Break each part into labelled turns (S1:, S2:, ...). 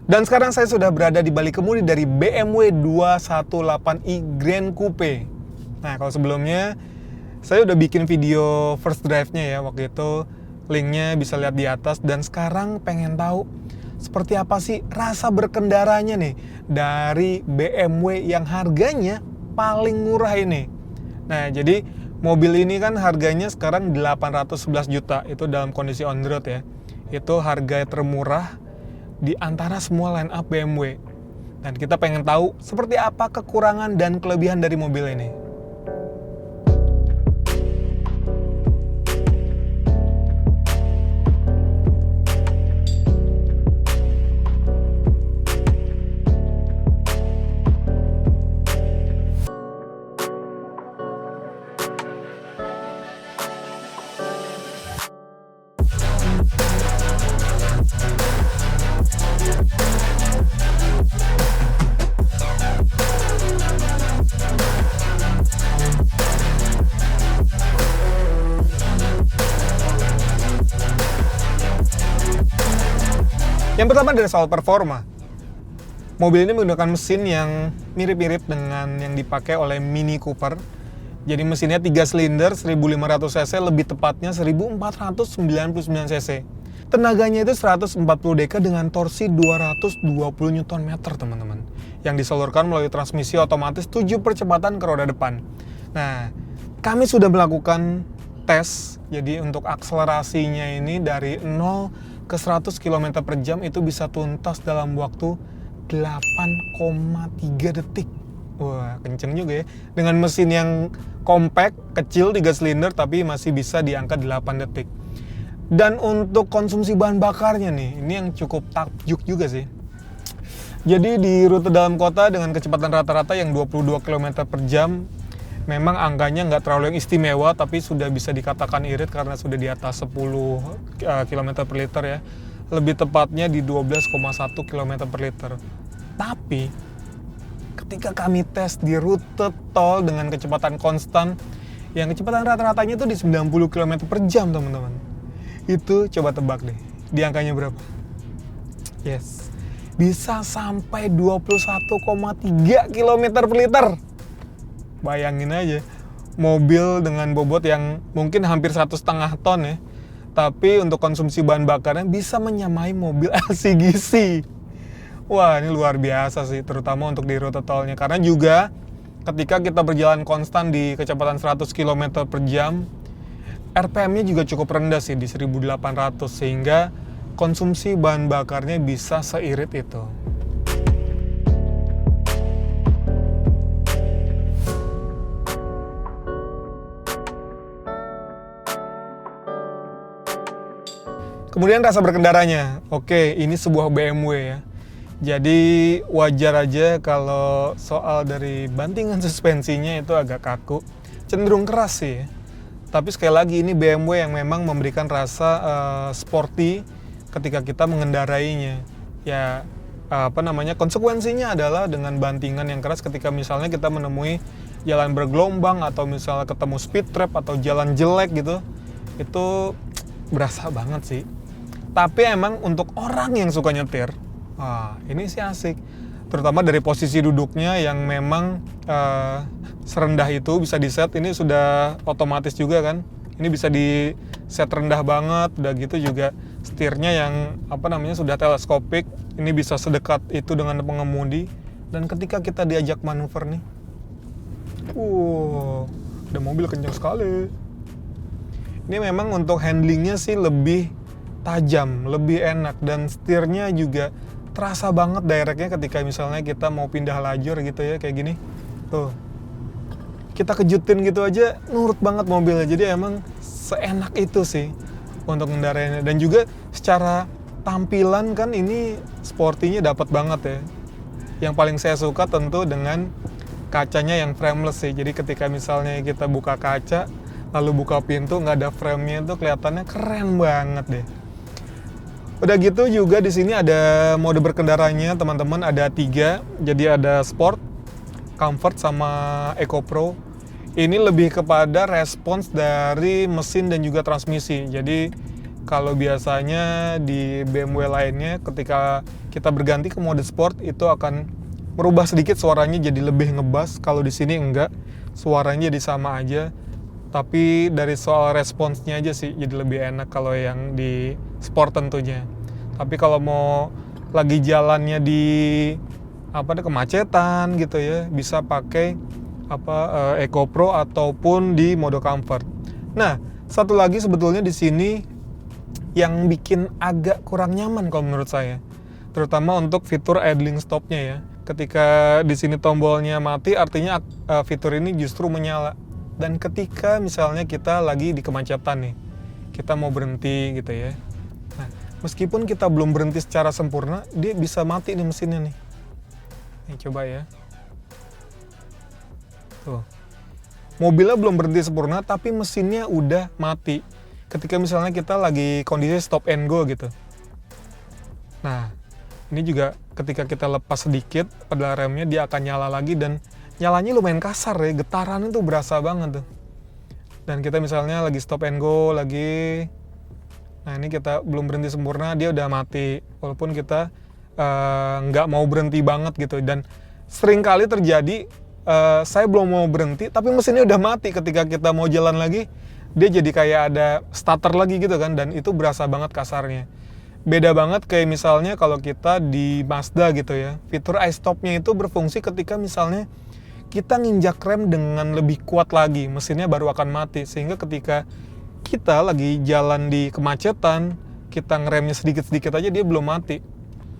S1: Dan sekarang saya sudah berada di balik kemudi dari BMW 218i Grand Coupe. Nah, kalau sebelumnya saya udah bikin video first drive-nya ya waktu itu. Linknya bisa lihat di atas. Dan sekarang pengen tahu seperti apa sih rasa berkendaranya nih dari BMW yang harganya paling murah ini. Nah, jadi mobil ini kan harganya sekarang 811 juta. Itu dalam kondisi on the road ya. Itu harga termurah di antara semua line up BMW. Dan kita pengen tahu seperti apa kekurangan dan kelebihan dari mobil ini. Yang pertama dari soal performa. Mobil ini menggunakan mesin yang mirip-mirip dengan yang dipakai oleh Mini Cooper. Jadi mesinnya 3 silinder 1500 cc, lebih tepatnya 1499 cc. Tenaganya itu 140 dk dengan torsi 220 Nm, teman-teman. Yang disalurkan melalui transmisi otomatis 7 percepatan ke roda depan. Nah, kami sudah melakukan tes. Jadi untuk akselerasinya ini dari 0 ke 100 km per jam itu bisa tuntas dalam waktu 8,3 detik. Wah, kenceng juga ya. Dengan mesin yang compact, kecil, 3 silinder, tapi masih bisa di angka 8 detik. Dan untuk konsumsi bahan bakarnya nih, ini yang cukup takjub juga sih. Jadi di rute dalam kota dengan kecepatan rata-rata yang 22 km per jam, memang angkanya nggak terlalu yang istimewa, tapi sudah bisa dikatakan irit karena sudah di atas 10 km per liter ya. Lebih tepatnya di 12,1 km per liter. Tapi, ketika kami tes di rute tol dengan kecepatan konstan, yang kecepatan rata-ratanya itu di 90 km per jam, teman-teman. Itu coba tebak deh, di angkanya berapa? Yes, bisa sampai 21,3 km per liter. Bayangin aja, mobil dengan bobot yang mungkin hampir 1,5 ton ya, tapi untuk konsumsi bahan bakarnya bisa menyamai mobil LCGC. Wah, ini luar biasa sih, terutama untuk di rute tolnya. Karena juga ketika kita berjalan konstan di kecepatan 100 km per jam, RPM-nya juga cukup rendah sih, di 1800, sehingga konsumsi bahan bakarnya bisa seirit itu. Kemudian rasa berkendaranya. Oke, ini sebuah BMW ya. Jadi wajar aja kalau soal dari bantingan suspensinya itu agak kaku. Cenderung keras sih ya. Tapi sekali lagi ini BMW yang memang memberikan rasa sporty ketika kita mengendarainya. Ya, konsekuensinya adalah dengan bantingan yang keras ketika misalnya kita menemui jalan bergelombang atau misalnya ketemu speed trap atau jalan jelek gitu. Itu berasa banget sih. Tapi emang untuk orang yang suka nyetir, ini sih asik. Terutama dari posisi duduknya yang memang serendah itu bisa di-set. Ini sudah otomatis juga kan. Ini bisa di-set rendah banget. Udah gitu juga setirnya yang sudah teleskopik. Ini bisa sedekat itu dengan pengemudi. Dan ketika kita diajak manuver nih, ada mobil kencang sekali. Ini memang untuk handlingnya sih lebih tajam, lebih enak, dan setirnya juga terasa banget directnya ketika misalnya kita mau pindah lajur gitu ya, kayak gini. Tuh, kita kejutin gitu aja, nurut banget mobilnya. Jadi emang seenak itu sih untuk ngendarainnya. Dan juga secara tampilan kan ini sportinya dapat banget ya. Yang paling saya suka tentu dengan kacanya yang frameless sih. Jadi ketika misalnya kita buka kaca, lalu buka pintu, nggak ada frame-nya, itu kelihatannya keren banget deh. Udah gitu juga di sini ada mode berkendaranya, teman-teman, ada 3. Jadi ada Sport, Comfort, sama Eco Pro. Ini lebih kepada respons dari mesin dan juga transmisi. Jadi Kalau biasanya di BMW lainnya ketika kita berganti ke mode sport itu akan merubah sedikit suaranya jadi lebih ngebass. Kalau di sini enggak, suaranya jadi sama aja. Tapi dari soal responsnya aja sih jadi lebih enak kalau yang di sport tentunya. Tapi kalau mau lagi jalannya di kemacetan gitu ya, bisa pakai Eco Pro ataupun di mode comfort. Nah, satu lagi sebetulnya di sini yang bikin agak kurang nyaman kalau menurut saya, terutama untuk fitur idling stopnya ya. Ketika di sini tombolnya mati, artinya fitur ini justru menyala. Dan ketika misalnya kita lagi di kemacetan nih, kita mau berhenti gitu ya. Nah, meskipun kita belum berhenti secara sempurna, dia bisa mati nih mesinnya nih. Nih coba ya. Tuh. Mobilnya belum berhenti sempurna, tapi mesinnya udah mati. Ketika misalnya kita lagi kondisi stop and go gitu. Nah, ini juga ketika kita lepas sedikit pedal remnya, dia akan nyala lagi dan nyalanya lumayan kasar ya, getaran itu berasa banget tuh. Dan kita misalnya lagi stop and go, nah ini kita belum berhenti sempurna, dia udah mati. Walaupun kita nggak mau berhenti banget gitu. Dan sering kali terjadi, saya belum mau berhenti, tapi mesinnya udah mati. Ketika kita mau jalan lagi, dia jadi kayak ada starter lagi gitu kan, dan itu berasa banget kasarnya. Beda banget kayak misalnya kalau kita di Mazda gitu ya, fitur iStop-nya itu berfungsi ketika misalnya kita nginjak rem dengan lebih kuat lagi, mesinnya baru akan mati. Sehingga ketika kita lagi jalan di kemacetan, kita ngeremnya sedikit-sedikit aja dia belum mati.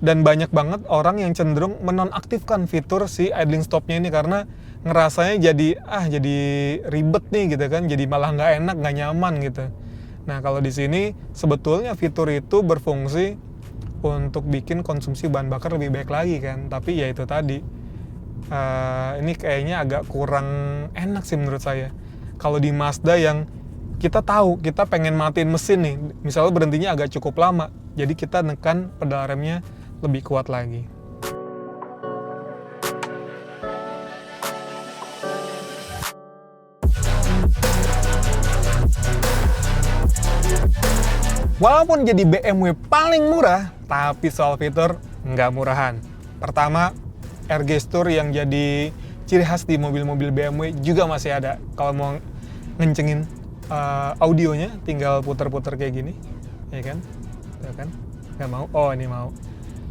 S1: Dan banyak banget orang yang cenderung menonaktifkan fitur si idling stop-nya ini karena ngerasanya jadi ribet nih gitu kan, jadi malah nggak enak, nggak nyaman gitu. Nah, kalau di sini sebetulnya fitur itu berfungsi untuk bikin konsumsi bahan bakar lebih baik lagi kan. Tapi ya itu tadi, ini kayaknya agak kurang enak sih menurut saya. Kalau di Mazda yang kita tahu kita pengen matiin mesin nih, misalnya berhentinya agak cukup lama, jadi kita nekan pedal remnya lebih kuat lagi. Walaupun jadi BMW paling murah, tapi soal fitur nggak murahan. Pertama, air gesture yang jadi ciri khas di mobil-mobil BMW juga masih ada. Kalau mau ngencengin audionya, tinggal puter-puter kayak gini, ya kan? Ya kan? Nggak mau? Oh, ini mau.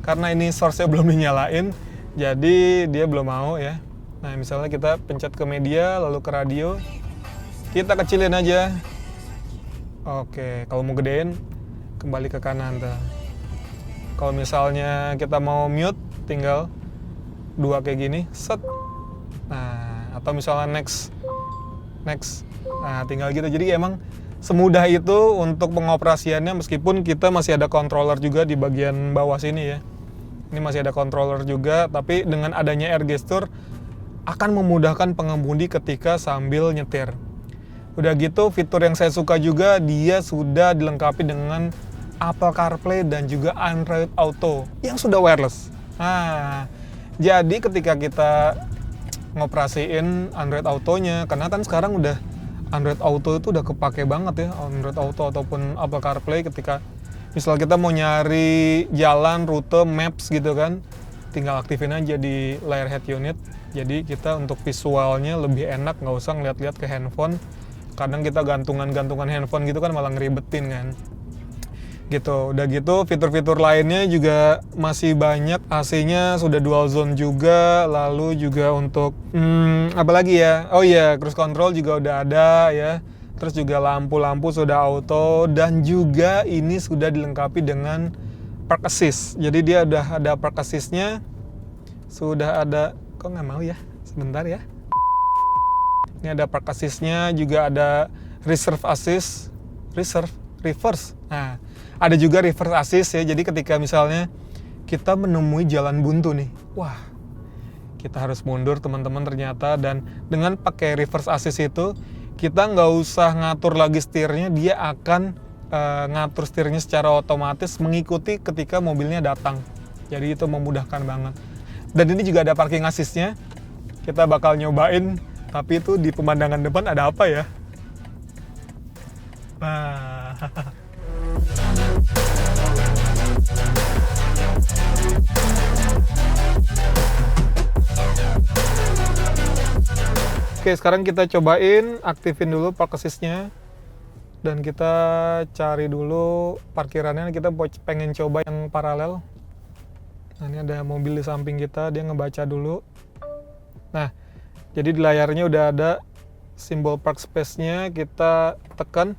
S1: Karena ini source-nya belum dinyalain, jadi dia belum mau ya. Nah, misalnya kita pencet ke media, lalu ke radio, kita kecilin aja. Oke, kalau mau gedein, kembali ke kanan tuh. Kalau misalnya kita mau mute, tinggal dua kayak gini, set. Nah, atau misalnya next. Nah, tinggal gitu. Jadi emang semudah itu untuk pengoperasiannya, meskipun kita masih ada controller juga di bagian bawah sini ya. Ini masih ada controller juga, tapi dengan adanya air gesture akan memudahkan pengemudi ketika sambil nyetir. Udah gitu, fitur yang saya suka juga, dia sudah dilengkapi dengan Apple CarPlay dan juga Android Auto yang sudah wireless. Nah, jadi ketika kita ngoperasiin Android Auto-nya, karena kan sekarang udah Android Auto itu udah kepake banget ya, Android Auto ataupun Apple CarPlay. Ketika misal kita mau nyari jalan, rute, maps gitu kan, tinggal aktifin aja di layar head unit. Jadi kita untuk visualnya lebih enak, nggak usah ngeliat-liat ke handphone. Kadang kita gantungan handphone gitu kan malah ngeribetin kan. Gitu. Udah gitu fitur-fitur lainnya juga masih banyak. AC-nya sudah dual zone juga, lalu juga untuk apa lagi ya? Oh iya, cruise control juga udah ada ya. Terus juga lampu-lampu sudah auto, dan juga ini sudah dilengkapi dengan park assist. Jadi dia udah ada park assist-nya. Sudah ada, kok nggak mau ya? Sebentar ya. Ini ada park assist-nya, juga ada reverse. Nah, ada juga reverse assist ya. Jadi ketika misalnya kita menemui jalan buntu nih, wah, kita harus mundur teman-teman ternyata. Dan dengan pakai reverse assist itu, kita nggak usah ngatur lagi setirnya, dia akan ngatur setirnya secara otomatis mengikuti ketika mobilnya datang. Jadi itu memudahkan banget. Dan ini juga ada parking assist-nya. Kita bakal nyobain, tapi itu di pemandangan depan ada apa ya? Nah. Oke, sekarang kita cobain aktifin dulu park assist-nya. Dan kita cari dulu parkirannya, kita pengen coba yang paralel. Nah, ini ada mobil di samping kita, dia ngebaca dulu. Nah, jadi di layarnya udah ada simbol park space-nya, kita tekan.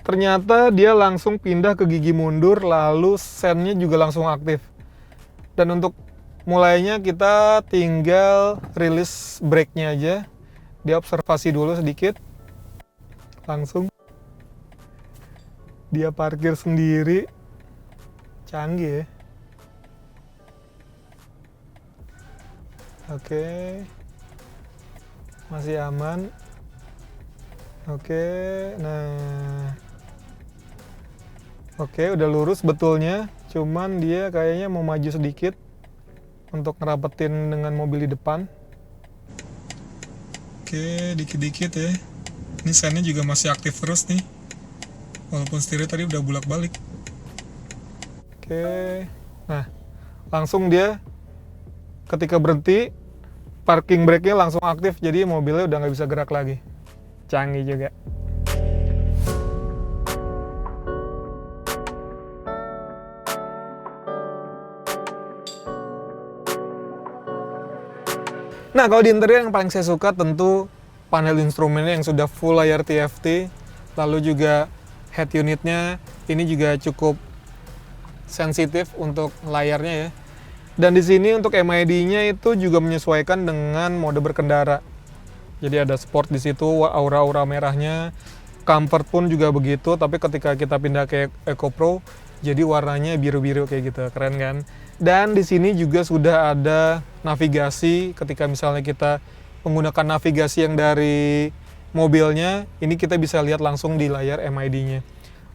S1: Ternyata dia langsung pindah ke gigi mundur, lalu sennya juga langsung aktif. Dan untuk mulainya kita tinggal rilis brake-nya aja. Dia observasi dulu sedikit. Langsung dia parkir sendiri. Canggih ya. Oke. Masih aman. Oke, nah. Oke, udah lurus betulnya. Cuman dia kayaknya mau maju sedikit untuk ngerapetin dengan mobil di depan. Oke, dikit-dikit ya. Ini sennya juga masih aktif terus nih. Walaupun setirnya tadi udah bolak-balik. Oke. Nah, langsung dia ketika berhenti, parking brake-nya langsung aktif. Jadi mobilnya udah nggak bisa gerak lagi. Canggih juga. Nah, kalau di interior yang paling saya suka tentu panel instrumennya yang sudah full layar TFT, lalu juga head unitnya ini juga cukup sensitif untuk layarnya ya. Dan di sini untuk MID-nya itu juga menyesuaikan dengan mode berkendara. Jadi ada sport di situ, aura-aura merahnya, comfort pun juga begitu, tapi ketika kita pindah ke Eco Pro, jadi warnanya biru-biru kayak gitu, keren kan? Dan di sini juga sudah ada navigasi ketika misalnya kita menggunakan navigasi yang dari mobilnya, ini kita bisa lihat langsung di layar MID-nya.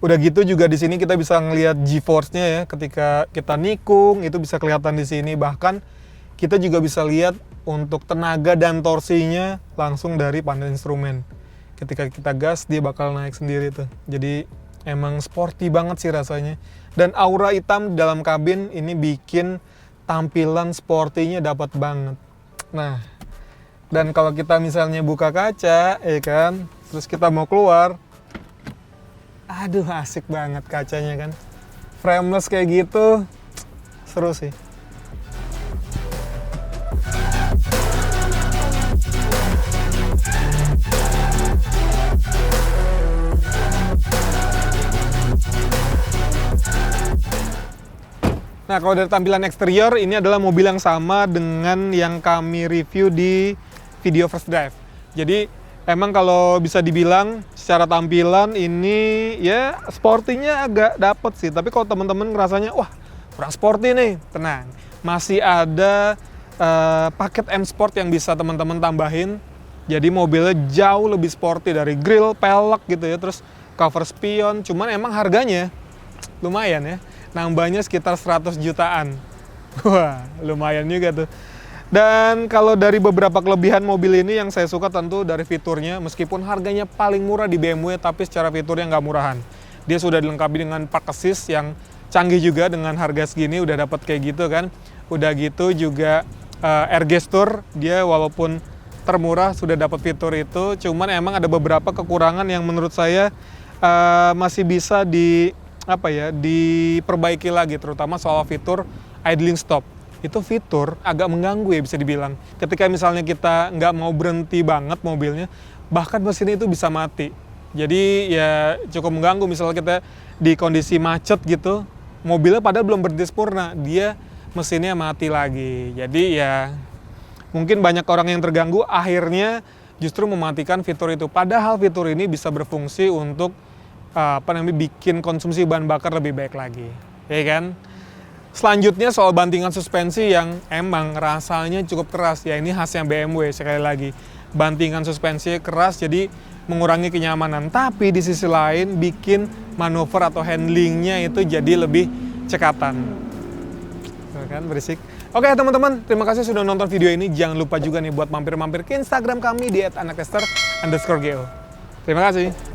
S1: Udah gitu juga di sini kita bisa ngelihat G-force-nya ya, ketika kita nikung itu bisa kelihatan di sini. Bahkan kita juga bisa lihat untuk tenaga dan torsinya langsung dari panel instrumen. Ketika kita gas dia bakal naik sendiri tuh. Jadi emang sporty banget sih rasanya. Dan aura hitam dalam kabin ini bikin tampilan sporty-nya dapat banget. Nah, dan kalau kita misalnya buka kaca, ya kan, terus kita mau keluar, aduh asik banget kacanya kan. Frameless kayak gitu, seru sih. Nah, kalau dari tampilan eksterior, ini adalah mobil yang sama dengan yang kami review di video first drive. Jadi, emang kalau bisa dibilang secara tampilan ini ya sporty-nya agak dapet sih. Tapi kalau teman-teman ngerasanya, wah kurang sporty nih, tenang. Masih ada paket M Sport yang bisa teman-teman tambahin. Jadi mobilnya jauh lebih sporty dari grill, pelek gitu ya, terus cover spion. Cuman emang harganya lumayan ya. Nambahnya sekitar 100 jutaan. Wah, lumayan juga tuh. Dan kalau dari beberapa kelebihan mobil ini yang saya suka tentu dari fiturnya, meskipun harganya paling murah di BMW, tapi secara fiturnya nggak murahan. Dia sudah dilengkapi dengan park assist yang canggih juga dengan harga segini, udah dapat kayak gitu kan. Udah gitu juga air gesture, dia walaupun termurah sudah dapat fitur itu, cuman emang ada beberapa kekurangan yang menurut saya masih bisa diperbaiki lagi, terutama soal fitur idling stop. Itu fitur agak mengganggu ya bisa dibilang. Ketika misalnya kita nggak mau berhenti banget mobilnya, bahkan mesin itu bisa mati. Jadi ya cukup mengganggu misalnya kita di kondisi macet gitu, mobilnya padahal belum berhenti sempurna, dia mesinnya mati lagi. Jadi ya mungkin banyak orang yang terganggu akhirnya justru mematikan fitur itu. Padahal fitur ini bisa berfungsi untuk bikin konsumsi bahan bakar lebih baik lagi, ya kan? Selanjutnya soal bantingan suspensi yang emang rasanya cukup keras, ya ini khasnya BMW sekali lagi. Bantingan suspensi keras jadi mengurangi kenyamanan, tapi di sisi lain bikin manuver atau handlingnya itu jadi lebih cekatan. Tuh kan, berisik. Oke teman-teman, terima kasih sudah nonton video ini. Jangan lupa juga nih buat mampir-mampir ke Instagram kami di @anaktester_go. Terima kasih.